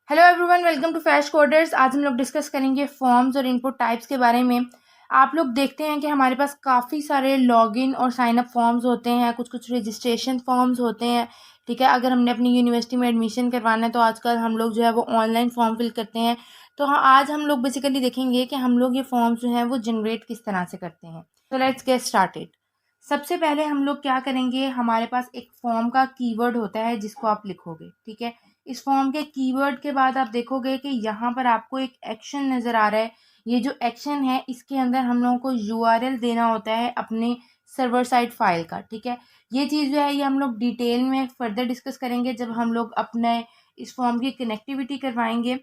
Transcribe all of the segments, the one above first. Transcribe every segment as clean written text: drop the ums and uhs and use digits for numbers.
Hello everyone, welcome to Fash Coders. आज हम लोग डिस्कस करेंगे फॉर्म्स और इनपुट टाइप्स के बारे में। आप लोग देखते हैं कि हमारे पास काफ़ी सारे लॉगिन और साइन अप फॉर्म्स होते हैं, कुछ कुछ रजिस्ट्रेशन फॉर्म्स होते हैं। ठीक है, अगर हमने अपनी यूनिवर्सिटी में एडमिशन करवाना है तो आजकल हम लोग जो है वो ऑनलाइन फॉर्म फिल करते हैं। तो हाँ, आज हम लोग बेसिकली देखेंगे कि हम लोग ये फॉर्म्स जो हैं वो जनरेट किस तरह से करते हैं। तो लेट्स गेट स्टार्टेड। सबसे पहले हम लोग क्या करेंगे, हमारे पास एक फॉर्म का कीवर्ड होता है जिसको आप लिखोगे। ठीक है, इस फॉर्म के कीवर्ड के बाद आप देखोगे कि यहाँ पर आपको एक एक्शन नज़र आ रहा है। ये जो एक्शन है इसके अंदर हम लोगों को यूआरएल देना होता है अपने सर्वर साइड फाइल का। ठीक है, ये चीज़ जो है ये हम लोग डिटेल में फर्दर डिस्कस करेंगे जब हम लोग अपने इस फॉर्म की कनेक्टिविटी करवाएंगे।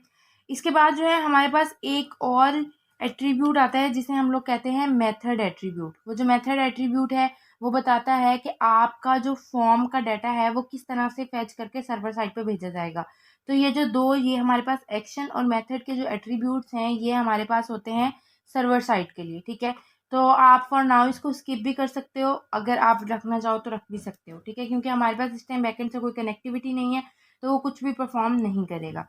इसके बाद जो है हमारे पास एक और एट्रीब्यूट आता है जिसे हम लोग कहते हैं मेथड एट्रीब्यूट। वो जो मेथड एट्रीब्यूट है वो बताता है कि आपका जो फॉर्म का डाटा है वो किस तरह से फैच करके सर्वर साइड पे भेजा जाएगा। तो ये जो दो ये हमारे पास एक्शन और मेथड के जो एट्रीब्यूट्स हैं ये हमारे पास होते हैं सर्वर साइड के लिए। ठीक है, तो आप फॉर नाउ इसको स्किप भी कर सकते हो, अगर आप रखना चाहो तो रख भी सकते हो। ठीक है, क्योंकि हमारे पास इस टाइम बैकएंड से कोई कनेक्टिविटी नहीं है तो वो कुछ भी परफॉर्म नहीं करेगा।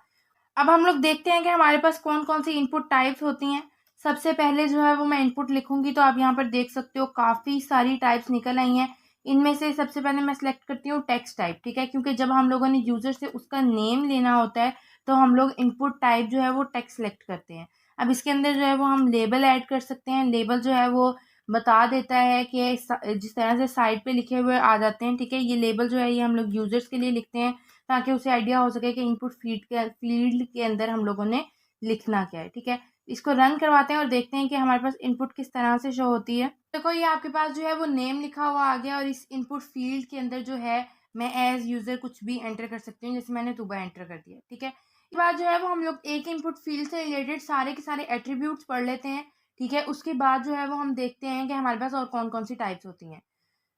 अब हम लोग देखते हैं कि हमारे पास कौन कौन सी इनपुट टाइप्स होती हैं। सबसे पहले जो है वो मैं इनपुट लिखूंगी तो आप यहाँ पर देख सकते हो काफ़ी सारी टाइप्स निकल आई हैं। इनमें से सबसे पहले मैं सेलेक्ट करती हूँ टेक्स्ट टाइप। ठीक है, क्योंकि जब हम लोगों ने यूज़र से उसका नेम लेना होता है तो हम लोग इनपुट टाइप जो है वो टेक्स्ट सेलेक्ट करते हैं। अब इसके अंदर जो है वो हम लेबल ऐड कर सकते हैं। लेबल जो है वो बता देता है कि जिस तरह से साइड पे लिखे हुए आ जाते हैं। ठीक है, ये लेबल जो है ये हम लोग यूज़र्स के लिए लिखते हैं ताकि उसे आइडिया हो सके कि इनपुट फील्ड के अंदर हम लोगों ने लिखना क्या है। ठीक है, इसको रन करवाते हैं और देखते हैं कि हमारे पास इनपुट किस तरह से शो होती है। देखो ये आपके पास जो है वो नेम लिखा हुआ आ गया और इस इनपुट फील्ड के अंदर जो है मैं एज यूजर कुछ भी एंटर कर सकती हूँ, जैसे मैंने तुबा एंटर कर दिया। ठीक है, इसके बाद जो है वो हम लोग एक इनपुट फील्ड से रिलेटेड सारे के सारे एट्रीब्यूट्स पढ़ लेते हैं। ठीक है, उसके बाद जो है वो हम देखते हैं कि हमारे पास और कौन कौन सी टाइप्स होती हैं।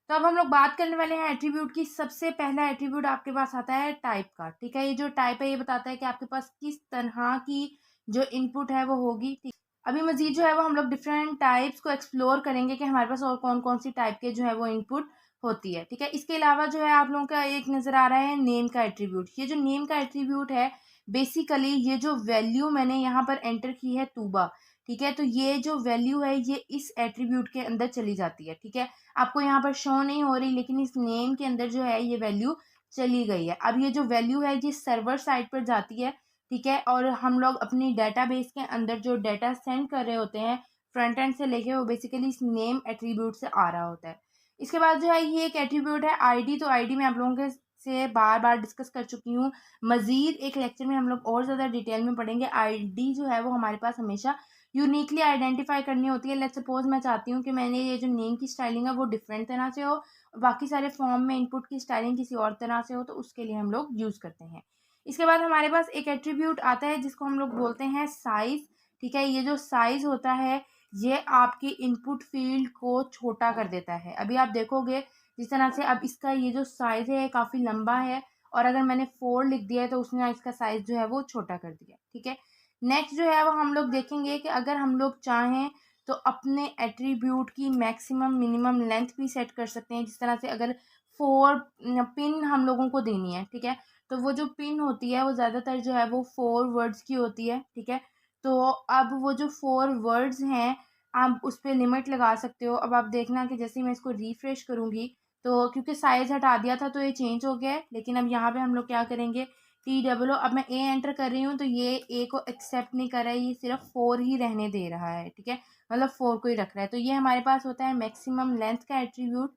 तो अब हम लोग बात करने वाले हैं एट्रीब्यूट की। सबसे पहला एट्रीब्यूट आपके पास आता है टाइप का। ठीक है, ये जो टाइप है ये बताता है कि आपके पास किस तरह की जो इनपुट है वो होगी। ठीक, अभी मजीद जो है वो हम लोग डिफरेंट टाइप्स को एक्सप्लोर करेंगे कि हमारे पास और कौन कौन सी टाइप के जो है वो इनपुट होती है। ठीक है, इसके अलावा जो है आप लोगों का एक नज़र आ रहा है नेम का एट्रीब्यूट। ये जो नेम का एट्रीब्यूट है बेसिकली ये जो वैल्यू मैंने यहाँ पर एंटर की है तूबा। ठीक है, तो ये जो वैल्यू है ये इस एट्रीब्यूट के अंदर चली जाती है। ठीक है, आपको यहाँ पर शो नहीं हो रही लेकिन इस नेम के अंदर जो है ये वैल्यू चली गई है। अब ये जो वैल्यू है ये सर्वर साइड पर जाती है। ठीक है, और हम लोग अपनी डेटाबेस के अंदर जो डाटा सेंड कर रहे होते हैं फ्रंट एंड से लेके वो बेसिकली इस नेम एट्रीब्यूट से आ रहा होता है। इसके बाद जो है ये एक एट्रीब्यूट है आईडी। तो आईडी मैं आप लोगों के से बार बार डिस्कस कर चुकी हूँ। मजीद एक लेक्चर में हम लोग और ज़्यादा डिटेल में पढ़ेंगे। आईडी जो है वो हमारे पास हमेशा यूनिकली आइडेंटिफाई करनी होती है। लेट्स सपोज मैं चाहती हूँ कि मैंने ये जो नेम की स्टाइलिंग है वो डिफरेंट तरह से हो और बाकी सारे फॉर्म में इनपुट की स्टाइलिंग किसी और तरह से हो, तो उसके लिए हम लोग यूज़ करते हैं। इसके बाद हमारे पास एक एट्रीब्यूट आता है जिसको हम लोग बोलते हैं साइज। ठीक है, ये जो साइज होता है ये आपकी इनपुट फील्ड को छोटा कर देता है। अभी आप देखोगे जिस तरह से अब इसका ये जो साइज है काफ़ी लंबा है और अगर मैंने 4 लिख दिया है तो उसने इसका साइज जो है वो छोटा कर दिया। ठीक है, नेक्स्ट जो है वो हम लोग देखेंगे कि अगर हम लोग चाहें तो अपने एट्रीब्यूट की मैक्सिमम मिनिमम लेंथ भी सेट कर सकते हैं। जिस तरह से अगर 4 पिन हम लोगों को देनी है। ठीक है, तो वो जो पिन होती है वो ज़्यादातर जो है वो 4 वर्ड्स की होती है। ठीक है, तो अब वो जो 4 वर्ड्स हैं आप उस पर लिमिट लगा सकते हो। अब आप देखना कि जैसे ही मैं इसको रिफ्रेश करूँगी तो क्योंकि साइज़ हटा दिया था तो ये चेंज हो गया है, लेकिन अब यहाँ पे हम लोग क्या करेंगे TWO। अब मैं ए एंटर कर रही हूँ तो ये ए को एक्सेप्ट नहीं कर रहा है, ये सिर्फ 4 ही रहने दे रहा है। ठीक है, मतलब 4 को ही रख रहा है। तो ये हमारे पास होता है मैक्सिमम लेंथ का एट्रीब्यूट।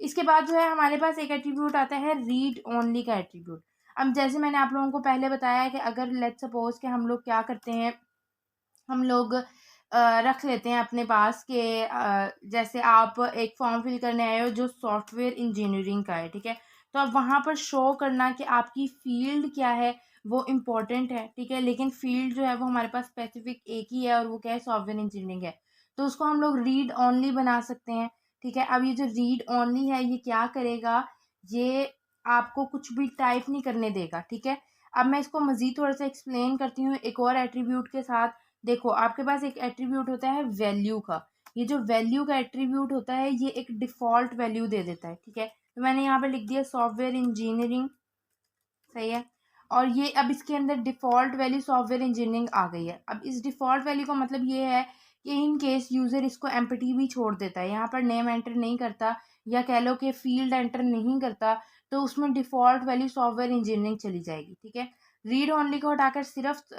इसके बाद जो है हमारे पास एक एट्रीब्यूट आता है रीड ओनली का एट्रीब्यूट। अब जैसे मैंने आप लोगों को पहले बताया है कि अगर लेट्स सपोज कि हम लोग क्या करते हैं, हम लोग रख लेते हैं अपने पास कि जैसे आप एक फॉर्म फिल करने आए हो जो सॉफ्टवेयर इंजीनियरिंग का है। ठीक है, तो अब वहाँ पर शो करना कि आपकी फील्ड क्या है वो इम्पोर्टेंट है। ठीक है, लेकिन फील्ड जो है वो हमारे पास स्पेसिफिक एक ही है और वो क्या है, सॉफ्टवेयर इंजीनियरिंग है। तो उसको हम लोग रीड ओनली बना सकते हैं। ठीक है, अब ये जो रीड ओनली है ये क्या करेगा, ये आपको कुछ भी टाइप नहीं करने देगा। ठीक है, अब मैं इसको मज़ीद थोड़ा सा एक्सप्लेन करती हूँ एक और एट्रीब्यूट के साथ। देखो आपके पास एक एट्रीब्यूट होता है वैल्यू का। ये जो वैल्यू का एट्रीब्यूट होता है ये एक डिफ़ॉल्ट वैल्यू दे देता है। ठीक है, तो मैंने यहाँ पे लिख दिया सॉफ्टवेयर इंजीनियरिंग। सही है, और ये अब इसके अंदर डिफ़ॉल्ट वैल्यू सॉफ्टवेयर इंजीनियरिंग आ गई है। अब इस डिफ़ॉल्ट वैल्यू का मतलब ये है कि इन केस यूज़र इसको एम्प्टी भी छोड़ देता है, यहाँ पर नेम एंटर नहीं करता या कह लो कि फ़ील्ड एंटर नहीं करता, तो उसमें डिफ़ॉल्ट वैल्यू सॉफ्टवेयर इंजीनियरिंग चली जाएगी, ठीक है। रीड ओनली को हटाकर सिर्फ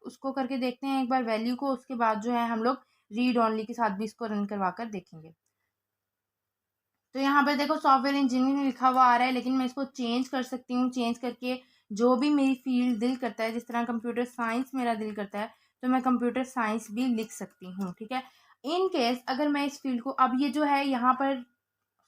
उसको करके देखते हैं एक बार वैल्यू को, उसके बाद जो है हम लोग रीड ओनली के साथ भी इसको रन करवा कर देखेंगे। तो यहाँ पर देखो सॉफ्टवेयर इंजीनियरिंग लिखा हुआ आ रहा है, लेकिन मैं इसको चेंज कर सकती हूँ। चेंज करके जो भी मेरी फील्ड दिल करता है, जिस तरह कंप्यूटर साइंस मेरा दिल करता है, तो मैं कंप्यूटर साइंस भी लिख सकती हूँ, ठीक है। इन केस अगर मैं इस फील्ड को, अब ये जो है यहाँ पर,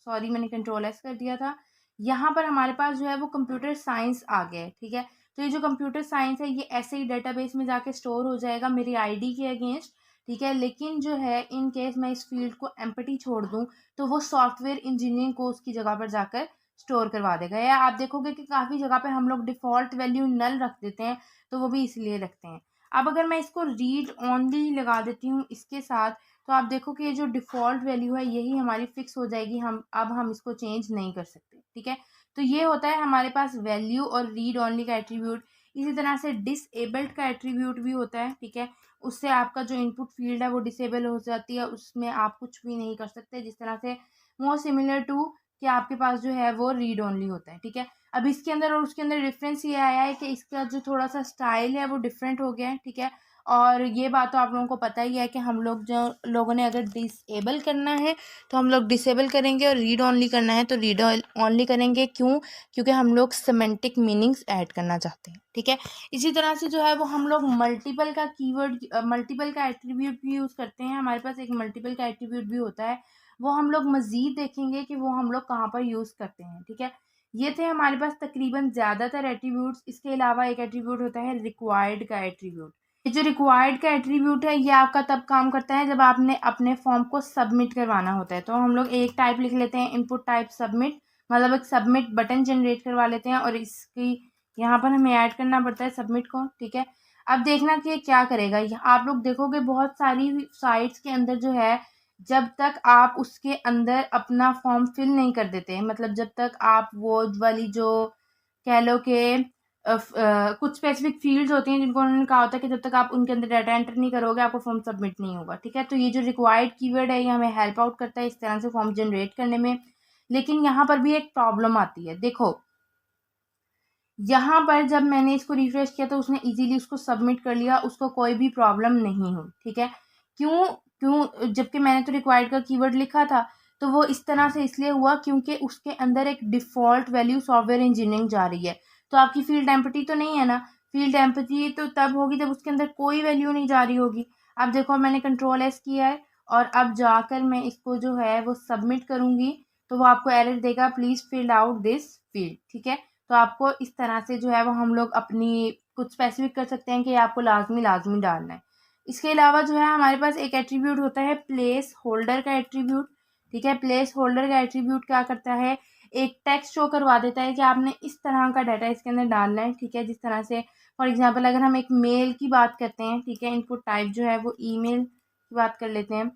सॉरी मैंने कंट्रोल एस कर दिया था, यहाँ पर हमारे पास जो है वो कंप्यूटर साइंस आ गया है, ठीक है। तो ये जो कंप्यूटर साइंस है ये ऐसे ही डेटाबेस में जाके स्टोर हो जाएगा मेरी आईडी के अगेंस्ट, ठीक है। लेकिन जो है इन केस मैं इस फील्ड को एम्प्टी छोड़ दूँ, तो वो सॉफ्टवेयर इंजीनियरिंग कोर्स की जगह पर जाकर स्टोर करवा देगा। या आप देखोगे कि काफ़ी जगह पे हम लोग डिफ़ॉल्ट वैल्यू नल रख देते हैं, तो वो भी इसलिए रखते हैं। अब अगर मैं इसको रीड ओनली लगा देती हूँ इसके साथ, तो आप देखो कि ये जो डिफ़ॉल्ट वैल्यू है यही हमारी फ़िक्स हो जाएगी, हम इसको चेंज नहीं कर सकते, ठीक है। तो ये होता है हमारे पास वैल्यू और रीड ओनली का एट्रीब्यूट। इसी तरह से डिसेबल्ड का एट्रीब्यूट भी होता है, ठीक है। उससे आपका जो इनपुट फ़ील्ड है वो डिसेबल हो जाती है, उसमें आप कुछ भी नहीं कर सकते। जिस तरह से मोर सिमिलर टू कि आपके पास जो है वो रीड ओनली होता है, ठीक है। अब इसके अंदर और उसके अंदर डिफरेंस ये आया है कि इसका जो थोड़ा सा स्टाइल है वो डिफरेंट हो गया है, ठीक है। और ये बात तो आप लोगों को पता ही है कि हम लोग जो लोगों ने अगर डिसेबल करना है तो हम लोग डिसेबल करेंगे, और रीड ओनली करना है तो रीड ओनली करेंगे। क्यों? क्योंकि हम लोग सिमेंटिक मीनिंग्स ऐड करना चाहते हैं, ठीक है। इसी तरह से जो है वो हम लोग मल्टीपल का कीवर्ड, मल्टीपल का एट्रीब्यूट भी यूज़ करते हैं। हमारे पास एक मल्टीपल का एट्रीब्यूट भी होता है, वो हम लोग मज़ीद देखेंगे कि वो हम लोग कहाँ पर यूज़ करते हैं, ठीक है। ये थे हमारे पास तकरीबन ज़्यादातर एट्रीब्यूट्स। इसके अलावा एक एट्रीब्यूट होता है रिक्वायर्ड का एट्रीब्यूट। ये जो रिक्वायर्ड का एट्रीब्यूट है ये आपका तब काम करता है जब आपने अपने फॉर्म को सबमिट करवाना होता है। तो हम लोग एक टाइप लिख लेते हैं, इनपुट टाइप सबमिट, मतलब एक सबमिट बटन जनरेट करवा लेते हैं, और इसकी यहाँ पर हमें ऐड करना पड़ता है सबमिट को, ठीक है। अब देखना कि ये क्या करेगा। आप लोग देखोगे बहुत सारी साइट्स के अंदर जो है, जब तक आप उसके अंदर अपना फॉर्म फिल नहीं कर देते, मतलब जब तक आप वो वाली जो कह लो कि कुछ स्पेसिफिक फील्ड्स होती हैं जिनको उन्होंने कहा होता है कि जब तक आप उनके अंदर डाटा एंटर नहीं करोगे आपको फॉर्म सबमिट नहीं होगा, ठीक है। तो ये जो रिक्वायर्ड कीवर्ड है ये हमें हेल्प आउट करता है इस तरह से फॉर्म जनरेट करने में। लेकिन यहाँ पर भी एक प्रॉब्लम आती है। देखो यहाँ पर जब मैंने इसको रिफ्रेश किया तो उसने इजीली उसको सबमिट कर लिया, उसको कोई भी प्रॉब्लम नहीं हुई, ठीक है। क्यों? क्यों? जबकि मैंने तो रिक्वायर्ड का कीवर्ड लिखा था। तो वो इस तरह से इसलिए हुआ क्योंकि उसके अंदर एक डिफ़ॉल्ट वैल्यू सॉफ्टवेयर इंजीनियरिंग जा रही है। तो आपकी फील्ड एम्प्टी तो नहीं है ना, फील्ड एम्प्टी तो तब होगी जब उसके अंदर कोई वैल्यू नहीं जा रही होगी। अब देखो मैंने कंट्रोल एस किया है, और अब जाकर मैं इसको जो है वो सबमिट करूँगी, तो वो आपको एरर देगा, please fill out this field, ठीक है। तो आपको इस तरह से जो है वो हम लोग अपनी कुछ स्पेसिफिक कर सकते हैं कि आपको लाजमी डालना है। इसके अलावा जो है हमारे पास एक एट्रीब्यूट होता है प्लेस होल्डर का एट्रीब्यूट, ठीक है। प्लेस होल्डर का एट्रीब्यूट क्या करता है, एक टेक्स्ट शो करवा देता है कि आपने इस तरह का डाटा इसके अंदर डालना है, ठीक है। जिस तरह से फॉर एग्जांपल अगर हम एक मेल की बात करते हैं, ठीक है, इनपुट टाइप जो है वो ईमेल की बात कर लेते हैं,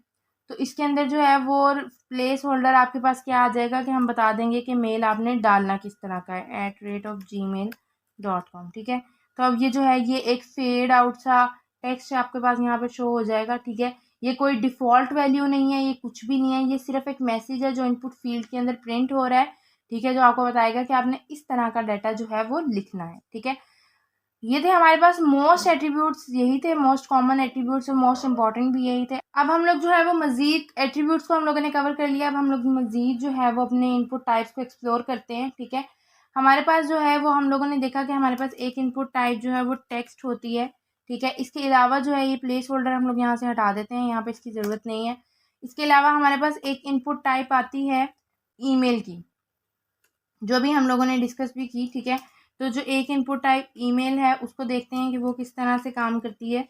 तो इसके अंदर जो है वो प्लेस होल्डर आपके पास क्या आ जाएगा कि हम बता देंगे कि मेल आपने डालना किस तरह का है, @gmail.com, ठीक है। तो अब ये जो है ये एक फेड आउट सा टेक्स्ट आपके पास यहाँ पे शो हो जाएगा, ठीक है। ये कोई डिफ़ॉल्ट वैल्यू नहीं है, ये कुछ भी नहीं है, ये सिर्फ एक मैसेज है जो इनपुट फील्ड के अंदर प्रिंट हो रहा है, ठीक है, जो आपको बताएगा कि आपने इस तरह का डाटा जो है वो लिखना है, ठीक है। ये थे हमारे पास मोस्ट एट्रीब्यूट्स, यही थे मोस्ट कॉमन एट्रीब्यूट्स, और मोस्ट इंपॉर्टेंट भी यही थे। अब हम लोग जो है वो मज़ीद एट्रीब्यूट्स को हम लोगों ने कवर कर लिया। अब हम लोग मज़ीद जो है वो अपने इनपुट टाइप्स को एक्सप्लोर करते हैं, ठीक है। हमारे पास जो है वो हम लोगों ने देखा कि हमारे पास एक इनपुट टाइप जो है वो टेक्स्ट होती है, ठीक है। इसके अलावा जो है ये प्लेस होल्डर हम लोग यहाँ से हटा देते हैं, यहाँ पे इसकी ज़रूरत नहीं है। इसके अलावा हमारे पास एक इनपुट टाइप आती है ईमेल की, जो भी हम लोगों ने डिस्कस भी की, ठीक है। तो जो एक इनपुट टाइप ईमेल है उसको देखते हैं कि वो किस तरह से काम करती है।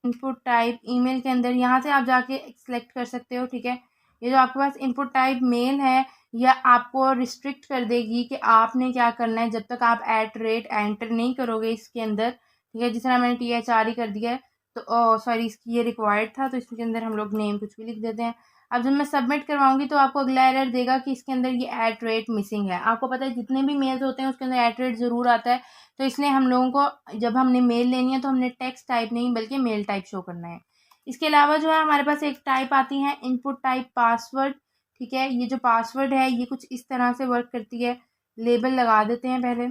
इनपुट टाइप ईमेल के अंदर यहाँ से आप जाके सेलेक्ट कर सकते हो, ठीक है। ये जो आपके पास इनपुट टाइप मेल है, यह आपको रिस्ट्रिक्ट कर देगी कि आपने क्या करना है जब तक आप एंटर नहीं करोगे इसके अंदर, ठीक है। जिस तरह मैंने THR ही कर दिया है, तो सॉरी इसकी ये रिक्वायर्ड था तो इसके अंदर हम लोग नेम कुछ भी लिख देते हैं। अब जब मैं सबमिट करवाऊंगी तो आपको अगला एरर देगा कि इसके अंदर ये @ मिसिंग है। आपको पता है जितने भी मेल्स होते हैं उसके अंदर @ ज़रूर आता है, तो इसलिए हम लोगों को जब हमने मेल लेनी है तो हमने टेक्स्ट टाइप नहीं बल्कि मेल टाइप शो करना है। इसके अलावा जो है हमारे पास एक टाइप आती है इनपुट टाइप पासवर्ड। ठीक है, ये जो पासवर्ड है ये कुछ इस तरह से वर्क करती है। लेबल लगा देते हैं पहले।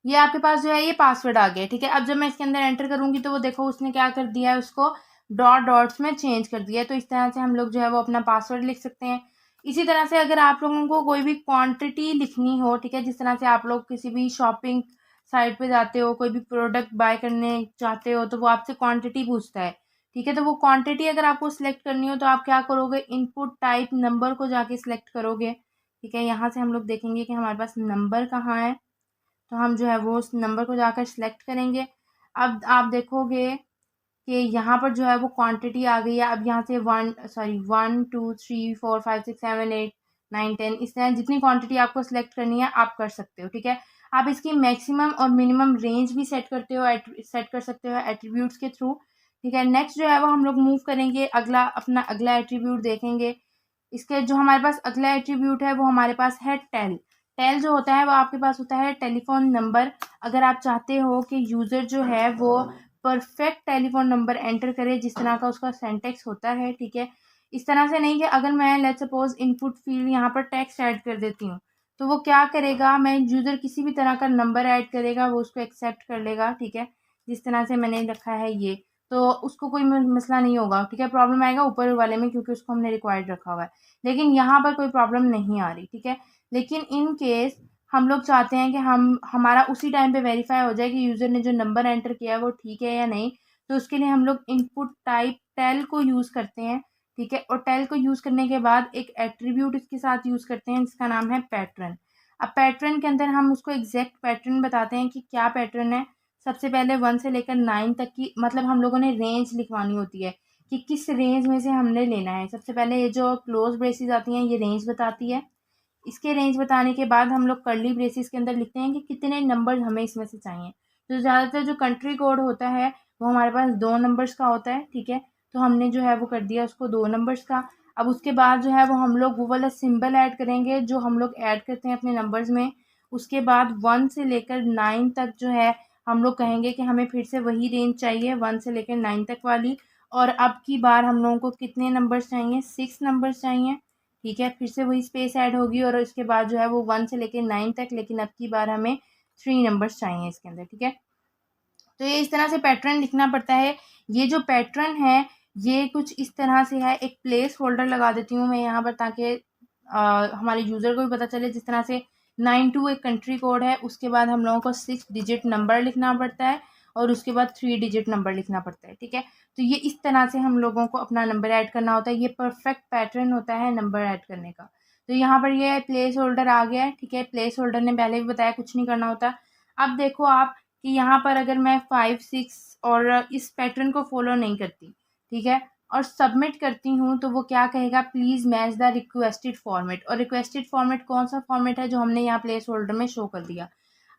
ये आपके पास जो है ये पासवर्ड आ गया। ठीक है, अब जब मैं इसके अंदर एंटर करूंगी तो वो देखो उसने क्या कर दिया है, उसको डॉट डॉट्स में चेंज कर दिया है। तो इस तरह से हम लोग जो है वो अपना पासवर्ड लिख सकते हैं। इसी तरह से अगर आप लोगों को कोई भी क्वांटिटी लिखनी हो, ठीक है, जिस तरह से आप लोग किसी भी शॉपिंग साइट पे जाते हो, कोई भी प्रोडक्ट बाय करने चाहते हो तो वो आपसे क्वांटिटी पूछता है। ठीक है, तो वो क्वांटिटी अगर आपको सिलेक्ट करनी हो तो आप क्या करोगे, इनपुट टाइप नंबर को जाके सिलेक्ट करोगे। ठीक है, यहाँ से हम लोग देखेंगे कि हमारे पास नंबर कहाँ है, तो हम जो है वो उस नंबर को जाकर सिलेक्ट करेंगे। अब आप देखोगे कि यहाँ पर जो है वो क्वांटिटी आ गई है। अब यहाँ से 1 2 3 4 5 6 7 8 9 10 इस तरह जितनी क्वांटिटी आपको सिलेक्ट करनी है आप कर सकते हो। ठीक है, आप इसकी मैक्सिमम और मिनिमम रेंज भी सेट करते हो, सेट कर सकते हो एट्रीब्यूट्स के थ्रू। ठीक है, नेक्स्ट जो है वो हम लोग मूव करेंगे, अगला एट्रीब्यूट देखेंगे। इसके जो हमारे पास अगला एट्रीब्यूट है वो हमारे पास है टेल। टेल जो होता है वो आपके पास होता है टेलीफोन नंबर। अगर आप चाहते हो कि यूज़र जो है वो परफेक्ट टेलीफोन नंबर एंटर करे जिस तरह का उसका सेंटेक्स होता है, ठीक है, इस तरह से नहीं कि अगर मैं लेट्स सपोज इनपुट फील्ड यहाँ पर टेक्स्ट ऐड कर देती हूँ तो वो क्या करेगा, मैं यूज़र किसी भी तरह का नंबर ऐड करेगा वो उसको एक्सेप्ट कर लेगा। ठीक है, जिस तरह से मैंने रखा है ये, तो उसको कोई मसला नहीं होगा। ठीक है, प्रॉब्लम आएगा ऊपर वाले में क्योंकि उसको हमने रिक्वायर्ड रखा हुआ है, लेकिन यहाँ पर कोई प्रॉब्लम नहीं आ रही। ठीक है, लेकिन इन केस हम लोग चाहते हैं कि हम हमारा उसी टाइम पे वेरीफाई हो जाए कि यूज़र ने जो नंबर एंटर किया है वो ठीक है या नहीं, तो उसके लिए हम लोग इनपुट टाइप टेल को यूज़ करते हैं। ठीक है, और टेल को यूज़ करने के बाद एक एट्रीब्यूट इसके साथ यूज़ करते हैं जिसका नाम है पैटर्न। अब पैटर्न के अंदर हम उसको एग्जैक्ट पैटर्न बताते हैं कि क्या पैटर्न है। सबसे पहले 1 से लेकर 9 तक की मतलब हम लोगों ने रेंज लिखवानी होती है कि किस रेंज में से हमने लेना है। सबसे पहले ये जो क्लोज ब्रेसेस आती हैं ये रेंज बताती है। इसके रेंज बताने के बाद हम लोग कर्ली ब्रेसेस के अंदर लिखते हैं कि कितने नंबर हमें इसमें से चाहिए। तो ज़्यादातर जो कंट्री कोड होता है वो हमारे पास 2 नंबर्स का होता है। ठीक है, तो हमने जो है वो कर दिया उसको 2 नंबर्स का। अब उसके बाद जो है वो हम लोग वो वाला सिंबल ऐड करेंगे जो हम लोग ऐड करते हैं अपने नंबर्स में। उसके बाद 1 से लेकर 9 तक जो है हम लोग कहेंगे कि हमें फिर से वही रेंज चाहिए 1 से लेकर 9 तक वाली। और अब की बार हम लोगों को कितने नंबर्स चाहिए, 6 नंबर्स चाहिए। ठीक है, फिर से वही स्पेस ऐड होगी और इसके बाद जो है वो 1 से लेकर 9 तक, लेकिन अब की बार हमें 3 नंबर्स चाहिए इसके अंदर। ठीक है, तो ये इस तरह से पैटर्न लिखना पड़ता है। ये जो पैटर्न है ये कुछ इस तरह से है। एक प्लेस होल्डर लगा देती हूँ मैं यहाँ पर ताकि हमारे यूज़र को भी पता चले। जिस तरह से 92 एक कंट्री कोड है, उसके बाद हम लोगों को 6 डिजिट नंबर लिखना पड़ता है और उसके बाद 3 डिजिट नंबर लिखना पड़ता है। ठीक है, तो ये इस तरह से हम लोगों को अपना नंबर ऐड करना होता है। ये परफेक्ट पैटर्न होता है नंबर ऐड करने का। तो यहाँ पर ये प्लेस होल्डर आ गया है। ठीक है, प्लेस होल्डर ने पहले भी बताया कुछ नहीं करना होता। अब देखो आप कि यहाँ पर अगर मैं 5 6 और इस पैटर्न को फॉलो नहीं करती, ठीक है, और सबमिट करती हूँ तो वो क्या कहेगा, please match the requested format. और रिक्वेस्टेड फॉर्मेट कौन सा फॉर्मेट है जो हमने यहाँ प्लेस होल्डर में शो कर दिया।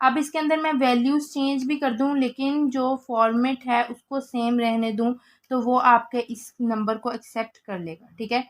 अब इसके अंदर मैं वैल्यूज़ चेंज भी कर दूँ लेकिन जो फॉर्मेट है उसको सेम रहने दूँ तो वो आपके इस नंबर को एक्सेप्ट कर लेगा। ठीक है,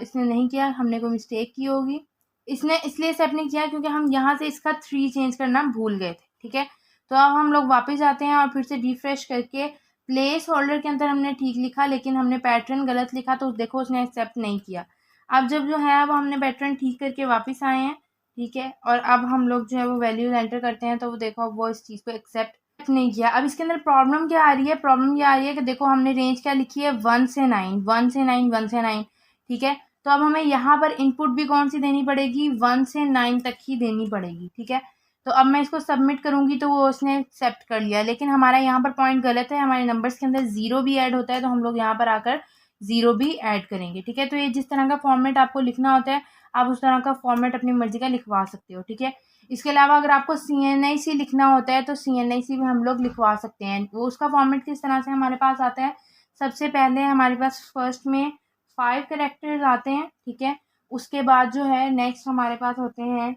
इसने नहीं किया, हमने कोई मिस्टेक की होगी। इसने इसलिए एक्सेप्ट नहीं किया क्योंकि हम यहाँ से इसका 3 चेंज करना भूल गए थे। ठीक है, तो अब हम लोग वापस जाते हैं और फिर से रिफ्रेश करके प्लेस होल्डर के अंदर हमने ठीक लिखा लेकिन हमने पैटर्न गलत लिखा तो देखो उसने एक्सेप्ट नहीं किया। अब जब जो है वो हमने पैटर्न ठीक करके वापस आए हैं। ठीक है, और अब हम लोग जो है वो वैल्यूज एंटर करते हैं तो वो देखो वो इस चीज़ को एक्सेप्ट नहीं किया। अब इसके अंदर प्रॉब्लम क्या आ रही है, प्रॉब्लम ये आ रही है कि देखो हमने रेंज क्या लिखी है 1 से 9 1 से 9 1 से 9। ठीक है, तो अब हमें यहाँ पर इनपुट भी कौन सी देनी पड़ेगी, 1 से 9 तक ही देनी पड़ेगी। ठीक है, तो अब मैं इसको सबमिट करूँगी तो वो उसने एक्सेप्ट कर लिया, लेकिन हमारा यहाँ पर पॉइंट गलत है। हमारे नंबर्स के अंदर ज़ीरो भी ऐड होता है तो हम लोग यहाँ पर आकर ज़ीरो भी ऐड करेंगे। ठीक है, तो ये जिस तरह का फॉर्मेट आपको लिखना होता है आप उस तरह का फॉर्मेट अपनी मर्ज़ी का लिखवा सकते हो। ठीक है, इसके अलावा अगर आपको CNIC लिखना होता है तो CNIC भी हम लोग लिखवा सकते हैं। वो उसका फॉर्मेट किस तरह से हमारे पास आता है, सबसे पहले हमारे पास फर्स्ट में 5 कैरेक्टर्स आते हैं। ठीक है, उसके बाद जो है नेक्स्ट हमारे पास होते हैं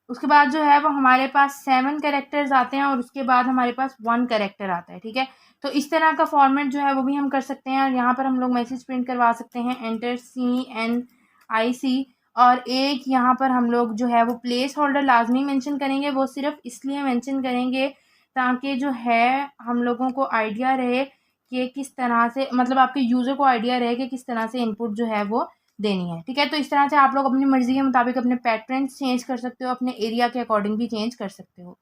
उसके बाद जो है वो हमारे पास 7 कैरेक्टर्स आते हैं और उसके बाद हमारे पास 1 कैरेक्टर आता है, ठीक है। तो इस तरह का फॉर्मेट जो है वो भी हम कर सकते हैं और यहाँ पर हम लोग मैसेज प्रिंट करवा सकते हैं एंटर CNIC। और एक यहाँ पर हम लोग जो है वो प्लेस होल्डर लाजमी मेंशन करेंगे, वो सिर्फ इसलिए मेंशन करेंगे ताकि जो है हम लोगों को आइडिया रहे कि किस तरह से, मतलब आपके यूज़र को आइडिया रहे कि किस तरह से इनपुट जो है वो देनी है, ठीक है। तो इस तरह से आप लोग अपनी मर्ज़ी के मुताबिक अपने पैटर्न्स चेंज कर सकते हो, अपने एरिया के अकॉर्डिंग भी चेंज कर सकते हो।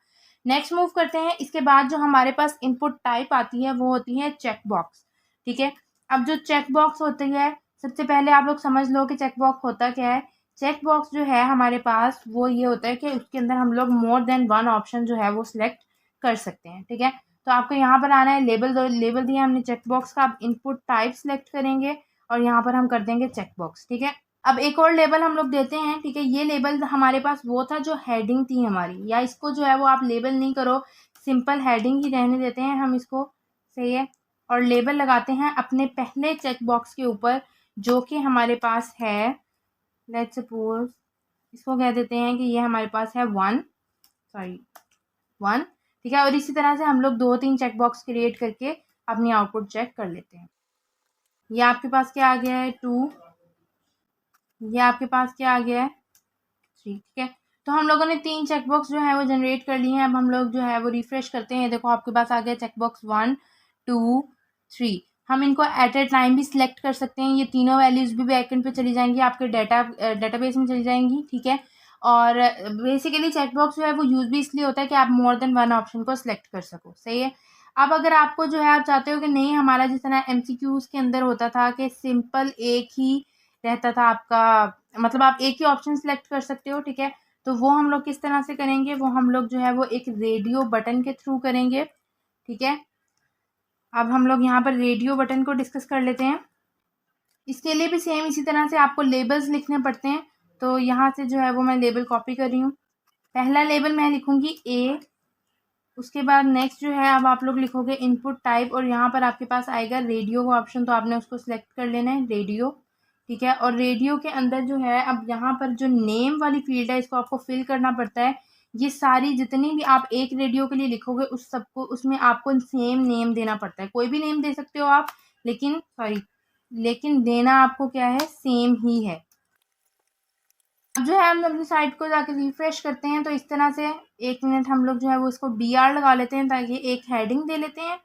नेक्स्ट मूव करते हैं। इसके बाद जो हमारे पास इनपुट टाइप आती है वो होती है चेक बॉक्स, ठीक है। अब जो चेक बॉक्स होती है, सबसे पहले आप लोग समझ लो कि चेक बॉक्स होता क्या है। चेक बॉक्स जो है हमारे पास वो ये होता है कि उसके अंदर हम लोग मोर देन 1 ऑप्शन जो है वो सिलेक्ट कर सकते हैं, ठीक है। तो आपको यहाँ पर आना है, लेबल दिया हमने चेक बॉक्स का, आप इनपुट टाइप सेलेक्ट करेंगे और यहाँ पर हम कर देंगे चेक बॉक्स, ठीक है। अब एक और लेबल हम लोग देते हैं, ठीक है। ये लेबल हमारे पास वो था जो हेडिंग थी हमारी, या इसको जो है वो आप लेबल नहीं करो, सिंपल हेडिंग ही रहने देते हैं हम इसको, सही है। और लेबल लगाते हैं अपने पहले चेक बॉक्स के ऊपर जो कि हमारे पास है, लेट्स सपोज इसको कह देते हैं कि ये हमारे पास है 1, ठीक है। और इसी तरह से हम लोग 2-3 चेक बॉक्स क्रिएट करके अपनी आउटपुट चेक कर लेते हैं। ये आपके पास क्या आ गया है 2, ये आपके पास क्या आ गया है 3, ठीक है। तो हम लोगों ने 3 चेक बॉक्स जो है वो जनरेट कर लिए हैं। अब हम लोग जो है वो रिफ्रेश करते हैं, देखो आपके पास आ गया चेक बॉक्स 1 2 3। हम इनको एट ए टाइम भी सिलेक्ट कर सकते हैं, ये तीनों वैल्यूज़ भी बैकएंड पे चली जाएंगी, आपके डेटाबेस में चली जाएंगी, ठीक है। और बेसिकली चेक बॉक्स जो है वो यूज़ भी इसलिए होता है कि आप मोर देन 1 ऑप्शन को सिलेक्ट कर सको, सही है। अब अगर आपको जो है आप चाहते हो कि नहीं, हमारा जिस तरह MCQs के अंदर होता था कि सिंपल एक ही रहता था आपका, मतलब आप एक ही ऑप्शन सेलेक्ट कर सकते हो, ठीक है। तो वो हम लोग किस तरह से करेंगे, वो हम लोग जो है वो एक रेडियो बटन के थ्रू करेंगे, ठीक है। अब हम लोग यहाँ पर रेडियो बटन को डिस्कस कर लेते हैं। इसके लिए भी सेम इसी तरह से आपको लेबल्स लिखने पड़ते हैं। तो यहाँ से जो है वो मैं लेबल कॉपी कर रही हूँ। पहला लेबल मैं लिखूँगी A, उसके बाद नेक्स्ट जो है अब आप लोग लिखोगे इनपुट टाइप और यहाँ पर आपके पास आएगा रेडियो का ऑप्शन, तो आपने उसको सिलेक्ट कर लेना है रेडियो, ठीक है। और रेडियो के अंदर जो है अब यहाँ पर जो नेम वाली फील्ड है इसको आपको फिल करना पड़ता है। ये सारी जितनी भी आप एक रेडियो के लिए लिखोगे उस सबको, उसमें आपको सेम नेम देना पड़ता है। कोई भी नेम दे सकते हो आप, लेकिन देना आपको क्या है, सेम ही है। अब जो है हम अपनी साइट को जाके रिफ्रेश करते हैं, तो इस तरह से 1 मिनट हम लोग जो है वो इसको BR लगा लेते हैं ताकि एक हेडिंग दे लेते हैं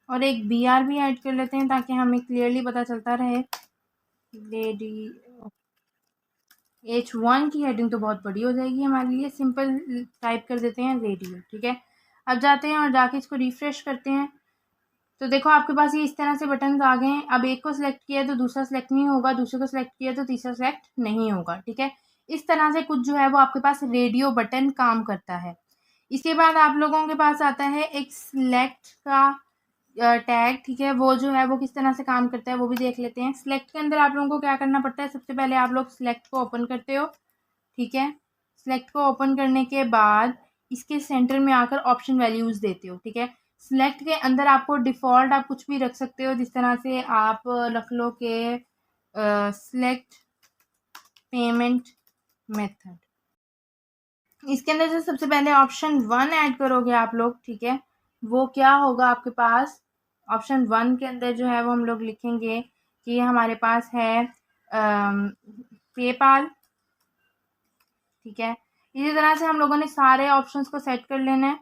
और एक BR भी ऐड कर लेते हैं ताकि हमें क्लियरली पता चलता रहे। H1 की हेडिंग तो बहुत बड़ी हो जाएगी हमारे लिए, सिंपल टाइप कर देते हैं रेडियो, ठीक है। अब जाते हैं और जाके इसको रिफ्रेश करते हैं, तो देखो आपके पास ये इस तरह से बटन आ गए हैं। अब एक को सिलेक्ट किया तो दूसरा सिलेक्ट नहीं होगा, दूसरे को सिलेक्ट किया तो तीसरा सिलेक्ट नहीं होगा, ठीक है। इस तरह से कुछ जो है वो आपके पास रेडियो बटन काम करता है। इसके बाद आप लोगों के पास आता है एक सिलेक्ट का टैग, ठीक है। वो जो है वो किस तरह से काम करता है वो भी देख लेते हैं। सिलेक्ट के अंदर आप लोगों को क्या करना पड़ता है, सबसे पहले आप लोग सिलेक्ट को ओपन करते हो, ठीक है। सिलेक्ट को ओपन करने के बाद इसके सेंटर में आकर ऑप्शन वैल्यूज़ देते हो, ठीक है। सिलेक्ट के अंदर आपको डिफ़ॉल्ट आप कुछ भी रख सकते हो, जिस तरह से आप रख लो कि सिलेक्ट पेमेंट मेथड। इसके अंदर से सबसे पहले ऑप्शन 1 ऐड करोगे आप लोग, ठीक है। वो क्या होगा आपके पास, ऑप्शन 1 के अंदर जो है वो हम लोग लिखेंगे कि हमारे पास है पेपाल, ठीक है। इसी तरह से हम लोगों ने सारे ऑप्शंस को सेट कर लेना है।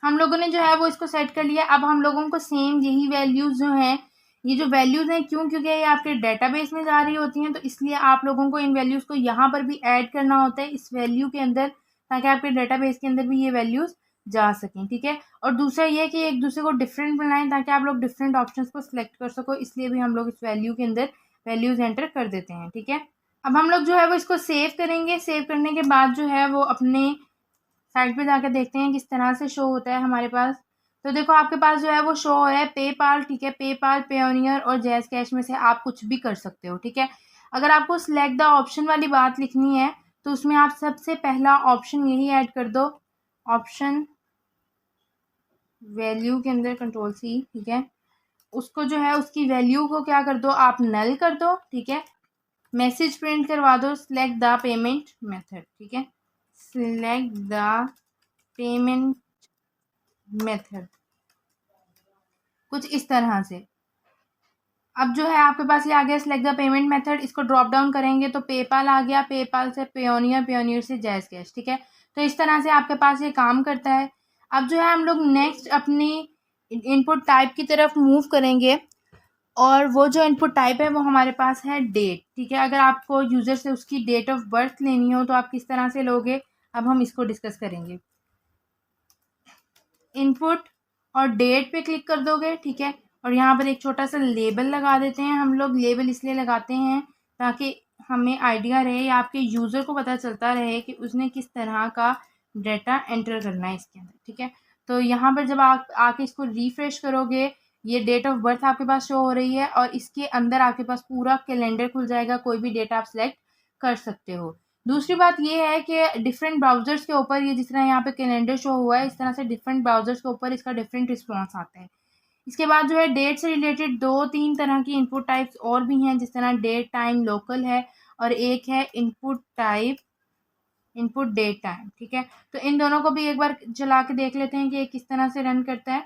हम लोगों ने जो है वो इसको सेट कर लिया। अब हम लोगों को सेम यही वैल्यूज़ जो हैं, ये जो वैल्यूज़ हैं क्योंकि ये आपके डेटाबेस में जा रही होती हैं, तो इसलिए आप लोगों को इन वैल्यूज़ को यहाँ पर भी ऐड करना होता है इस वैल्यू के अंदर, ताकि आपके डेटाबेस के अंदर भी ये वैल्यूज़ जा सकें, ठीक है। और दूसरा ये कि एक दूसरे को डिफरेंट बनाएं ताकि आप लोग डिफरेंट ऑप्शंस को सिलेक्ट कर सको, इसलिए भी हम लोग इस वैल्यू के अंदर वैल्यूज़ एंटर कर देते हैं, ठीक है। अब हम लोग जो है वो इसको सेव करेंगे। सेव करने के बाद जो है वो अपने साइट पे जाकर देखते हैं किस तरह से शो होता है हमारे पास। तो देखो आपके पास जो है वो शो है पेपाल, ठीक है। पेपाल, पेयोनियर और जैज़ कैश में से आप कुछ भी कर सकते हो, ठीक है। अगर आपको सिलेक्ट द ऑप्शन वाली बात लिखनी है तो उसमें आप सबसे पहला ऑप्शन यही ऐड कर दो, ऑप्शन वैल्यू के अंदर Ctrl+C, ठीक है। उसको जो है उसकी वैल्यू को क्या कर दो, आप नल कर दो, ठीक है। मैसेज प्रिंट करवा दो, सिलेक्ट द पेमेंट मेथड, ठीक है, सिलेक्ट द पेमेंट मेथड, कुछ इस तरह से। अब जो है आपके पास ये आ गया सिलेक्ट द पेमेंट मेथड, इसको ड्रॉप डाउन करेंगे तो पेपाल आ गया, पेपाल से पेयोनियर, पेयोनियर से जैज़ कैश, ठीक है। तो इस तरह से आपके पास ये काम करता है। अब जो है हम लोग नेक्स्ट अपनी इनपुट टाइप की तरफ मूव करेंगे, और वो जो इनपुट टाइप है वो हमारे पास है डेट, ठीक है। अगर आपको यूज़र से उसकी डेट ऑफ बर्थ लेनी हो तो आप किस तरह से लोगे, अब हम इसको डिस्कस करेंगे। इनपुट और डेट पे क्लिक कर दोगे, ठीक है, और यहाँ पर एक छोटा सा लेबल लगा देते हैं। हम लोग लेबल इसलिए लगाते हैं ताकि हमें आइडिया रहे या आपके यूज़र को पता चलता रहे कि उसने किस तरह का डाटा एंटर करना है इसके अंदर, ठीक है। तो यहाँ पर जब आप आके इसको रिफ्रेश करोगे, ये डेट ऑफ बर्थ आपके पास शो हो रही है, और इसके अंदर आपके पास पूरा कैलेंडर खुल जाएगा, कोई भी डेटा आप सिलेक्ट कर सकते हो। दूसरी बात ये है कि डिफरेंट ब्राउज़र्स के ऊपर ये जिस तरह यहाँ पे कैलेंडर शो हुआ है, इस तरह से डिफरेंट ब्राउज़र्स के ऊपर इसका डिफरेंट रिस्पॉन्स आता है। इसके बाद जो है डेट से रिलेटेड 2-3 तरह की इनपुट टाइप्स और भी हैं, जिस तरह डेट टाइम लोकल है, और एक है input type input date time, ठीक है। तो इन दोनों को भी एक बार चला के देख लेते हैं कि ये किस तरह से रन करता है।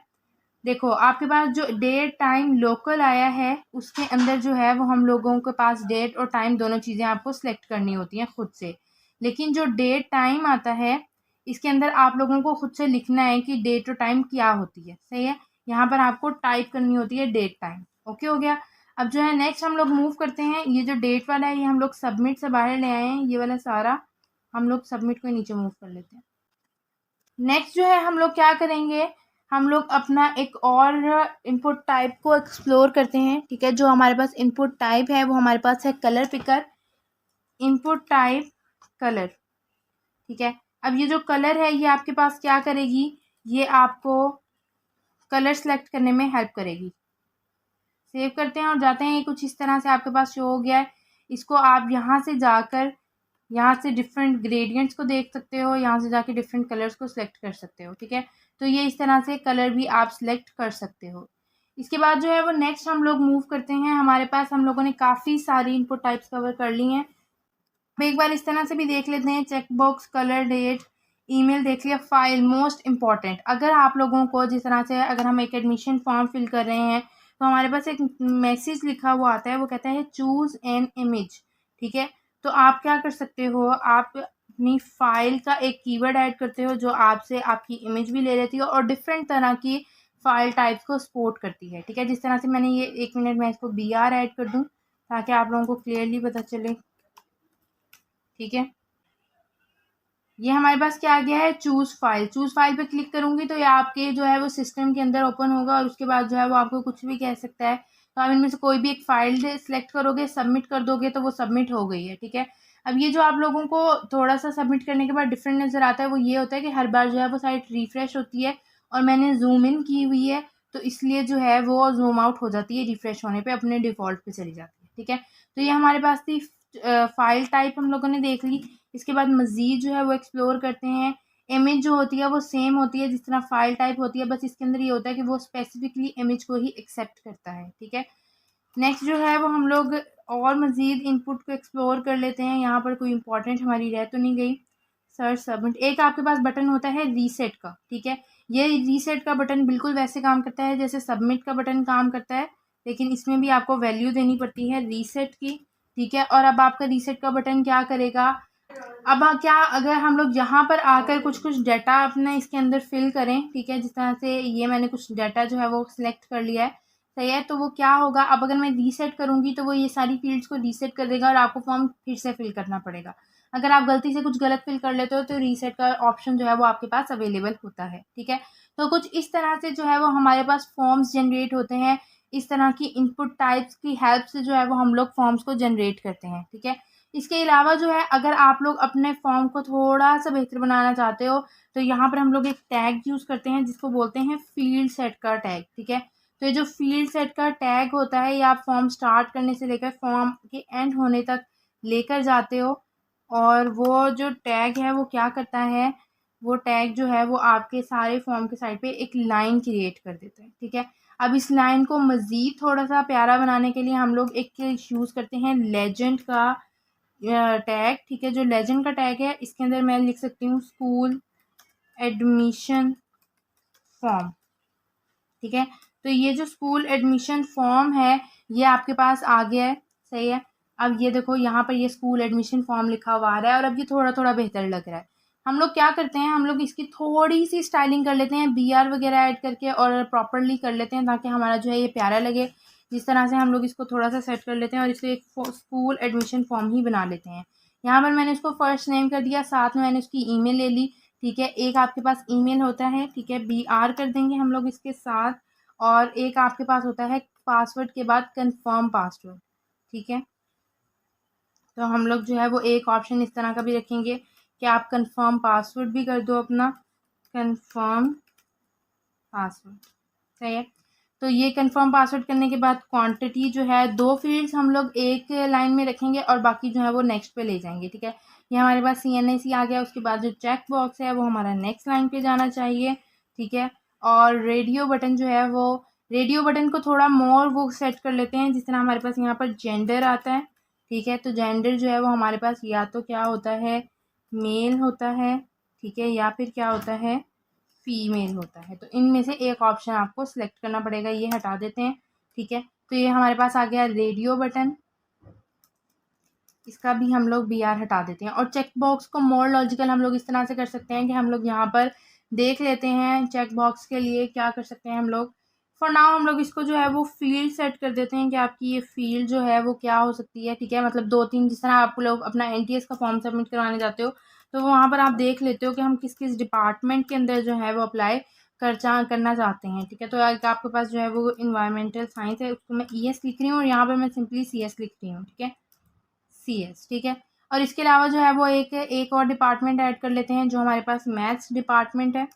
देखो आपके पास जो डेट टाइम लोकल आया है, उसके अंदर जो है वो हम लोगों के पास डेट और टाइम दोनों चीज़ें आपको सेलेक्ट करनी होती हैं खुद से। लेकिन जो डेट टाइम आता है, इसके अंदर आप लोगों को खुद से लिखना है कि डेट और टाइम क्या होती है, सही है। यहाँ पर आपको टाइप करनी होती है डेट टाइम, ओके हो गया। अब जो है नेक्स्ट हम लोग मूव करते हैं, ये जो डेट वाला है ये हम लोग सबमिट से बाहर ले आए हैं, ये वाला सारा हम लोग सबमिट को नीचे मूव कर लेते हैं। नेक्स्ट जो है हम लोग क्या करेंगे, हम लोग अपना एक और इनपुट टाइप को एक्सप्लोर करते हैं, ठीक है। जो हमारे पास इनपुट टाइप है वो हमारे पास है colour picker, input type colour, ठीक है। अब ये जो कलर है ये आपके पास क्या करेगी, ये आपको कलर सेलेक्ट करने में हेल्प करेगी। सेव करते हैं और जाते हैं, ये कुछ इस तरह से आपके पास शो हो गया है। इसको आप यहाँ से जाकर यहाँ से डिफरेंट ग्रेडियंट्स को देख सकते हो, यहाँ से जाके डिफरेंट कलर्स को सिलेक्ट कर सकते हो, ठीक है। तो ये इस तरह से कलर भी आप सिलेक्ट कर सकते हो। इसके बाद जो है वो नेक्स्ट हम लोग मूव करते हैं, हमारे पास हम लोगों ने काफ़ी सारी इनपुट टाइप्स कवर कर ली हैं। अब एक बार इस तरह से भी देख लेते हैं, check box, colour, date, email देख लिया, फाइल मोस्ट इंपॉर्टेंट। अगर आप लोगों को जिस तरह से अगर हम एक एडमिशन फॉर्म फिल कर रहे हैं तो हमारे पास एक मैसेज लिखा हुआ आता है, वो कहता है चूज़ एन इमेज, ठीक है। तो आप क्या कर सकते हो, आप अपनी फ़ाइल का एक कीवर्ड ऐड करते हो जो आपसे आपकी इमेज भी ले लेती है और डिफरेंट तरह की फ़ाइल टाइप्स को सपोर्ट करती है, ठीक है। जिस तरह से मैंने ये 1 मिनट में इसको BR ऐड कर दूँ ताकि आप लोगों को क्लियरली पता चले, ठीक है। ये हमारे पास क्या आ गया है, चूज़ फाइल पे क्लिक करूँगी तो ये आपके जो है वो सिस्टम के अंदर ओपन होगा, और उसके बाद जो है वो आपको कुछ भी कह सकता है। तो आप इनमें से कोई भी एक फ़ाइल सेलेक्ट करोगे, सबमिट कर दोगे तो वो सबमिट हो गई है, ठीक है। अब ये जो आप लोगों को थोड़ा-सा सबमिट करने के बाद डिफरेंट नज़र आता है, वो ये होता है कि हर बार जो है वो साइट रिफ्रेश होती है, और मैंने ज़ूम इन की हुई है तो इसलिए जो है वो ज़ूम आउट हो जाती है, रिफ्रेश होने पे अपने डिफ़ॉल्ट पे चली जाती है, ठीक है। तो ये हमारे पास थी फ़ाइल टाइप हम लोगों ने देख ली। इसके बाद मज़ीद जो है वो एक्सप्लोर करते हैं। इमेज जो होती है वो सेम होती है जिस तरह फ़ाइल टाइप होती है, बस इसके अंदर ये होता है कि वो स्पेसिफिकली इमेज को ही एक्सेप्ट करता है, ठीक है। नेक्स्ट जो है वो हम लोग और मज़ीद इनपुट को एक्सप्लोर कर लेते हैं। यहाँ पर कोई इंपॉर्टेंट हमारी रह तो नहीं गई। सर्च सबमिट, एक आपके पास बटन होता है रीसेट का, ठीक है। ये रीसेट का बटन बिल्कुल वैसे काम करता है जैसे सबमिट का बटन काम करता है, लेकिन इसमें भी आपको वैल्यू देनी पड़ती है रीसेट की, ठीक है। और अब आपका रीसेट का बटन क्या करेगा, अब क्या अगर हम लोग यहाँ पर आकर कुछ डाटा अपना इसके अंदर फिल करें, ठीक है, जिस तरह से ये मैंने कुछ डाटा जो है वो सिलेक्ट कर लिया है, सही है। तो वो क्या होगा, अब अगर मैं रीसेट करूँगी तो वो ये सारी फील्ड्स को रीसेट कर देगा और आपको फॉर्म फिर से फिल करना पड़ेगा। अगर आप गलती से कुछ गलत फिल कर लेते हो तो रीसेट का ऑप्शन जो है वो आपके पास अवेलेबल होता है, ठीक है। तो कुछ इस तरह से जो है वो हमारे पास फॉर्म्स जनरेट होते हैं। इस तरह की इनपुट टाइप्स की हेल्प से जो है वो हम लोग फॉर्म्स को जनरेट करते हैं, ठीक है। इसके अलावा जो है अगर आप लोग अपने फॉर्म को थोड़ा सा बेहतर बनाना चाहते हो तो यहाँ पर हम लोग एक टैग यूज़ करते हैं जिसको बोलते हैं फील्ड सेट का टैग, ठीक है। तो ये जो फील्ड सेट का टैग होता है ये आप फॉर्म स्टार्ट करने से लेकर फॉर्म के एंड होने तक लेकर जाते हो, और वो जो टैग है वो क्या करता है, वो टैग जो है वो आपके सारे फॉर्म के साइड पे एक लाइन क्रिएट कर देता है, ठीक है। अब इस लाइन को मज़ीद थोड़ा सा प्यारा बनाने के लिए हम लोग एक यूज़ करते हैं लेजेंड का टैग, ठीक है। जो लेजेंड का टैग है इसके अंदर मैं लिख सकती हूँ स्कूल एडमिशन फॉर्म, ठीक है। तो ये जो स्कूल एडमिशन फॉर्म है ये आपके पास आ गया है, सही है। अब ये देखो यहाँ पर ये स्कूल एडमिशन फॉर्म लिखा हुआ आ रहा है और अब ये थोड़ा थोड़ा बेहतर लग रहा है। हम लोग क्या करते हैं, हम लोग इसकी थोड़ी सी स्टाइलिंग कर लेते हैं, BR वगैरह ऐड करके और प्रॉपरली कर लेते हैं ताकि हमारा जो है ये प्यारा लगे। जिस तरह से हम लोग इसको थोड़ा सा सेट कर लेते हैं और इसको एक स्कूल एडमिशन फॉर्म ही बना लेते हैं। यहाँ पर मैंने उसको फर्स्ट नेम कर दिया, साथ में मैंने उसकी ईमेल ले ली, ठीक है। एक आपके पास ईमेल होता है, ठीक है, BR कर देंगे हम लोग इसके साथ। और एक आपके पास होता है पासवर्ड के बाद कंफर्म पासवर्ड, ठीक है। तो हम लोग जो है वो एक ऑप्शन इस तरह का भी रखेंगे कि आप कंफर्म पासवर्ड भी कर दो अपना, कंफर्म पासवर्ड, सही है। तो ये कंफर्म पासवर्ड करने के बाद क्वांटिटी जो है 2 फील्ड्स हम लोग एक लाइन में रखेंगे और बाकी जो है वो नेक्स्ट पे ले जाएंगे, ठीक है। ये हमारे पास CNAC आ गया। उसके बाद जो चेक बॉक्स है वो हमारा नेक्स्ट लाइन पे जाना चाहिए, ठीक है। और रेडियो बटन जो है वो, रेडियो बटन को थोड़ा मोर वो सेट कर लेते हैं जिस तरह हमारे पास यहाँ पर जेंडर आता है, ठीक है। तो जेंडर जो है वो हमारे पास या तो क्या होता है, मेल होता है, ठीक है, या फिर क्या होता है, फीमेल होता है। तो इनमें से एक ऑप्शन आपको सिलेक्ट करना पड़ेगा, ये हटा देते हैं, ठीक है। तो ये हमारे पास आ गया रेडियो बटन, इसका भी हम लोग BR हटा देते हैं। और चेक बॉक्स को मोर लॉजिकल हम लोग इस तरह से कर सकते हैं कि हम लोग यहाँ पर देख लेते हैं चेक बॉक्स के लिए क्या कर सकते हैं हम लोग। फॉर नाउ हम लोग इसको जो है वो फील्ड सेट कर देते हैं कि आपकी ये फील्ड जो है वो क्या हो सकती है, ठीक है। मतलब 2-3 जिस तरह आप लोग अपना NTS का फॉर्म सबमिट करवाने जाते हो तो वहाँ पर आप देख लेते हो कि हम किस किस डिपार्टमेंट के अंदर जो है वो अप्लाई करना चाहते हैं, ठीक है। तो एक आपके पास जो है वो इन्वायरमेंटल साइंस है, उसको मैं ES लिख रही हूँ और यहाँ पर मैं सिंपली CS लिख रही हूँ, ठीक है, CS, ठीक है। और इसके अलावा जो है वो एक और डिपार्टमेंट ऐड कर लेते हैं जो हमारे पास मैथ्स डिपार्टमेंट है।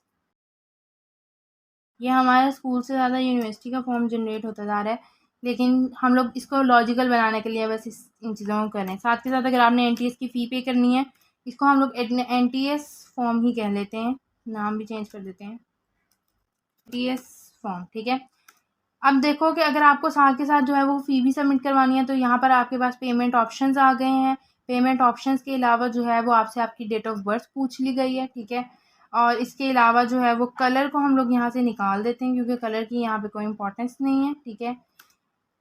ये हमारे स्कूल से ज़्यादा यूनिवर्सिटी का फॉर्म जनरेट होता जा रहा है, लेकिन हम लोग इसको लॉजिकल बनाने के लिए बस इन चीज़ों को कर रहे हैं। साथ के साथ अगर आपने NTS की फ़ी पे करनी है, इसको हम लोग NTS फॉर्म ही कह लेते हैं, नाम भी चेंज कर देते हैं, NTS फॉर्म, ठीक है। अब देखो कि अगर आपको साथ के साथ जो है वो फ़ी भी सबमिट करवानी है तो यहाँ पर आपके पास पेमेंट ऑप्शंस आ गए हैं। पेमेंट ऑप्शंस के अलावा जो है वो आपसे आपकी डेट ऑफ बर्थ पूछ ली गई है, ठीक है। और इसके अलावा जो है वो कलर को हम लोग यहाँ से निकाल देते हैं क्योंकि कलर की यहाँ पे कोई इंपॉर्टेंस नहीं है, ठीक है।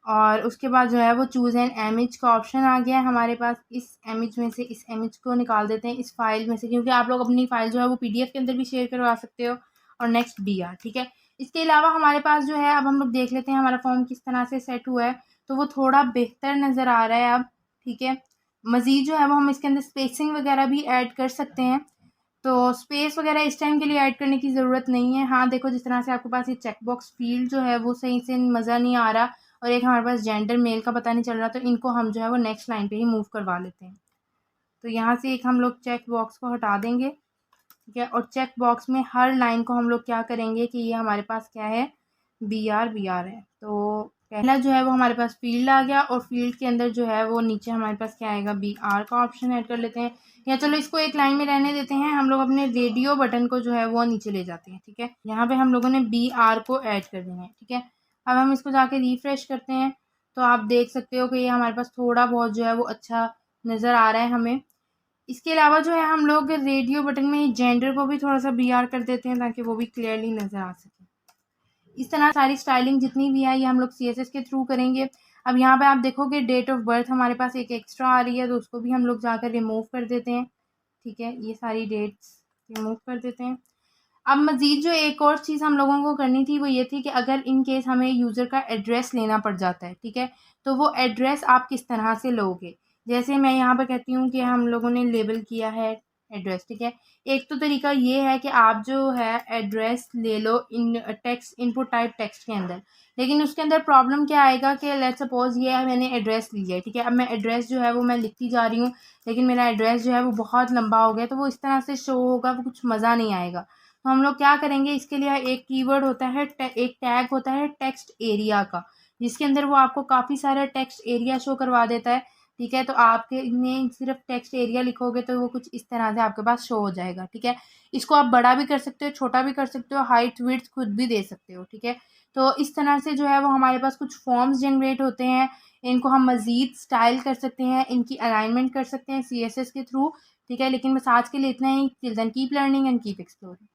और उसके बाद जो है वो चूज़ एन इमेज का ऑप्शन आ गया है हमारे पास। इस इमेज में से इस इमेज को निकाल देते हैं इस फाइल में से, क्योंकि आप लोग अपनी फ़ाइल जो है वो PDF के अंदर भी शेयर करवा सकते हो। और नेक्स्ट BR, ठीक है। इसके अलावा हमारे पास जो है अब हम लोग देख लेते हैं हमारा फॉर्म किस तरह से सेट हुआ है, तो वो थोड़ा बेहतर नज़र आ रहा है अब, ठीक है। मज़ीद जो है वो हम इसके अंदर स्पेसिंग वगैरह भी ऐड कर सकते हैं, तो स्पेस वगैरह इस टाइम के लिए ऐड करने की ज़रूरत नहीं है। हाँ देखो जिस तरह से आपके पास ये चेक बॉक्स फील्ड जो है वो सही से मज़ा नहीं आ रहा और एक हमारे पास जेंडर मेल का पता नहीं चल रहा, तो इनको हम जो है वो नेक्स्ट लाइन पे ही मूव करवा लेते हैं। तो यहाँ से एक हम लोग चेक बॉक्स को हटा देंगे, ठीक है। और चेक बॉक्स में हर लाइन को हम लोग क्या करेंगे कि ये हमारे पास क्या है, BR है। तो पहला जो है वो हमारे पास फील्ड आ गया और फील्ड के अंदर जो है वो नीचे हमारे पास क्या आएगा, BR का ऑप्शन ऐड कर लेते हैं। या चलो इसको एक लाइन में रहने देते हैं, हम लोग अपने रेडियो बटन को जो है वो नीचे ले जाते हैं, ठीक है। यहाँ पे हम लोगों ने BR को ऐड कर देना है, ठीक है। अब हम इसको जाके रिफ्रेश करते हैं तो आप देख सकते हो कि ये हमारे पास थोड़ा बहुत जो है वो अच्छा नज़र आ रहा है हमें। इसके अलावा जो है हम लोग रेडियो बटन में जेंडर को भी थोड़ा सा BR कर देते हैं ताकि वो भी क्लियरली नज़र आ सके। इस तरह सारी स्टाइलिंग जितनी भी है ये हम लोग CSS के थ्रू करेंगे। अब यहाँ पे आप देखोगे डेट ऑफ बर्थ हमारे पास एक एक्स्ट्रा आ रही है तो उसको भी हम लोग जाकर रिमूव कर देते हैं, ठीक है। ये सारी डेट्स रिमूव कर देते हैं। अब मज़ीद जो एक और चीज़ हम लोगों को करनी थी वो ये थी कि अगर इन केस हमें यूज़र का एड्रेस लेना पड़ जाता है, ठीक है, तो वो एड्रेस आप किस तरह से लोगे। जैसे मैं यहाँ पर कहती हूँ कि हम लोगों ने लेबल किया है एड्रेस, ठीक है। एक तो तरीका ये है कि आप जो है एड्रेस ले लो इन टेक्स्ट इनपुट टाइप टेक्स्ट के अंदर, लेकिन उसके अंदर प्रॉब्लम क्या आएगा कि लेट्स सपोज ये है मैंने एड्रेस लिया है, ठीक है। अब मैं एड्रेस जो है वो मैं लिखती जा रही हूँ लेकिन मेरा एड्रेस जो है वो बहुत लंबा हो गया, तो वो इस तरह से शो होगा, वो कुछ मज़ा नहीं आएगा। तो हम लोग क्या करेंगे, इसके लिए एक कीवर्ड होता है, एक टैग होता है टेक्स्ट एरिया का, जिसके अंदर वो आपको काफ़ी सारा टेक्स्ट एरिया शो करवा देता है, ठीक है। तो आपके में सिर्फ टेक्स्ट एरिया लिखोगे तो वो कुछ इस तरह से आपके पास शो हो जाएगा, ठीक है। इसको आप बड़ा भी कर सकते हो, छोटा भी कर सकते हो, हाइट विड्थ खुद भी दे सकते हो, ठीक है। तो इस तरह से जो है वो हमारे पास कुछ फॉर्म्स जनरेट होते हैं। इनको हम मज़ीद स्टाइल कर सकते हैं, इनकी अलाइनमेंट कर सकते हैं CSS के थ्रू। ठीक है, लेकिन बस आज के लिए इतना ही। Till then keep learning and keep exploring.